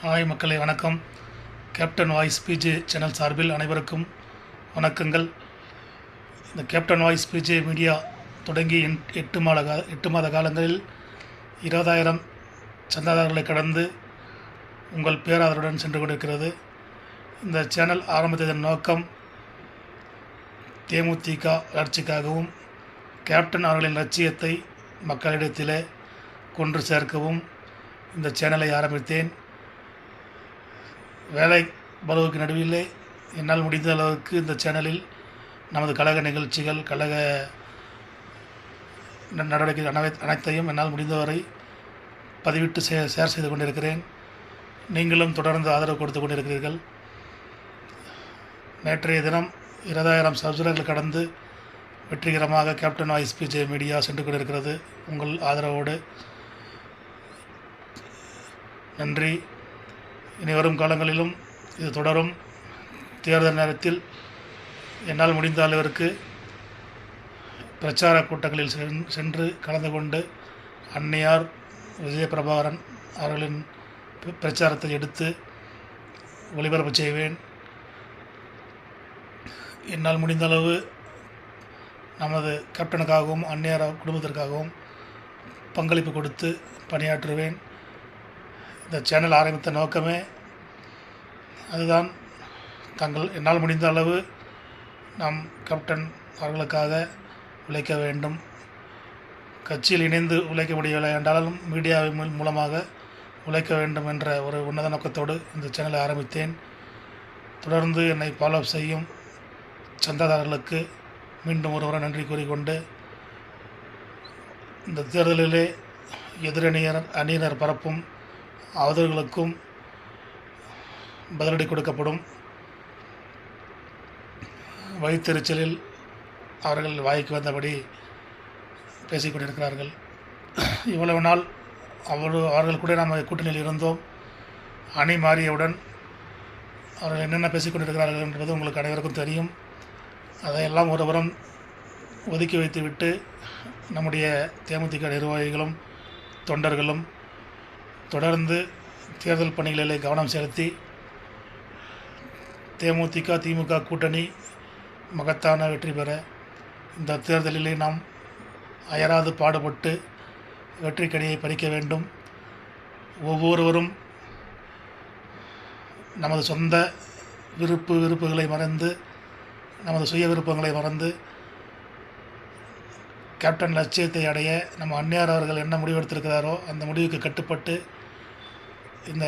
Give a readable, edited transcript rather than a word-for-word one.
Hi மக்களே, வணக்கம். Captain voice PJ channel சார்பில் அனைவருக்கும் வணக்கங்கள். இந்த கேப்டன் வாய்ஸ் பிஜே மீடியா தொடங்கி 8 மாத காலங்களில் 20,000 சந்தாதாரர்களை கடந்து உங்கள் பேராதருடன் சென்று கொண்டிருக்கிறது. இந்த சேனல் ஆரம்பித்ததன் நோக்கம் தேமுதிக வளர்ச்சிக்காகவும் கேப்டன் அவர்களின் லட்சியத்தை மக்களிடத்திலே கொன்று சேர்க்கவும் இந்த சேனலை ஆரம்பித்தேன். வேலை பளுவுக்கு நடுவிலே என்னால் முடிந்த அளவுக்கு இந்த சேனலில் நமது கழக நிகழ்ச்சிகள், கழக நடவடிக்கைகள் அனைத்தையும் என்னால் முடிந்தவரை பதிவிட்டு ஷேர் செய்து கொண்டிருக்கிறேன். நீங்களும் தொடர்ந்து ஆதரவு கொடுத்து கொண்டிருக்கிறீர்கள். நேற்றைய தினம் 20,000 சப்ஸ்கிரைபர்கள் கடந்து வெற்றிகரமாக கேப்டன் வாய்ஸ் பிஜே மீடியா சென்று கொண்டிருக்கிறது. உங்கள் ஆதரவோடு நன்றி. இனி வரும் காலங்களிலும் இது தொடரும். தேர்தல் நேரத்தில் என்னால் முடிந்த அளவிற்கு பிரச்சார கூட்டங்களில் சென்று கலந்து கொண்டு அன்னையார் விஜயபிரபாகரன் அவர்களின் பிரச்சாரத்தை எடுத்து ஒளிபரப்பு செய்வேன். என்னால் முடிந்த அளவு நமது கேப்டனுக்காகவும் அன்னையார் குடும்பத்திற்காகவும் பங்களிப்பு கொடுத்து பணியாற்றுவேன். இந்த சேனல் ஆரம்பித்த நோக்கமே அதுதான். என்னால் முடிந்த அளவு நாம் கேப்டன் அவர்களுக்காக உழைக்க வேண்டும். கட்சியில் இணைந்து உழைக்க முடியவில்லை என்றாலும் மீடியாவின் மூலமாக உழைக்க வேண்டும் என்ற ஒரு உன்னத நோக்கத்தோடு இந்த சேனலை ஆரம்பித்தேன். தொடர்ந்து என்னை ஃபாலோ செய்யும் சந்தாதாரர்களுக்கு மீண்டும் ஒருவரை நன்றி கூறிக்கொண்டு, இந்த தேர்தலிலே அணியினர் பரப்பும் அவதர்களுக்கும் பதிலடி கொடுக்கப்படும். வழித்தெரிச்சலில் அவர்கள் வாய்க்கு வந்தபடி பேசிக்கொண்டிருக்கிறார்கள். இவ்வளவு நாள் அவர்கள் கூட நாம் கூட்டணியில் இருந்தோம். அணி மாறியவுடன் அவர்கள் என்னென்ன பேசிக்கொண்டிருக்கிறார்கள் என்பது உங்களுக்கு அனைவருக்கும் தெரியும். அதையெல்லாம் ஒருபுறம் ஒதுக்கி வைத்துவிட்டு நம்முடைய தேமுதிக நிர்வாகிகளும் தொண்டர்களும் தொடர்ந்து தேர்தல் பணிகளிலே கவனம் செலுத்தி தேமுதிக திமுக கூட்டணி மகத்தான வெற்றி பெற இந்த தேர்தலிலே நாம் அயராது பாடுபட்டு வெற்றி கனியை பறிக்க வேண்டும். ஒவ்வொருவரும் நமது சொந்த விருப்புகளை மறந்து, நமது சுய விருப்பங்களை மறந்து கேப்டன் லட்சியத்தை அடைய நம்ம அன்னையார் அவர்கள் என்ன முடிவெடுத்திருக்கிறாரோ அந்த முடிவுக்கு கட்டுப்பட்டு இந்த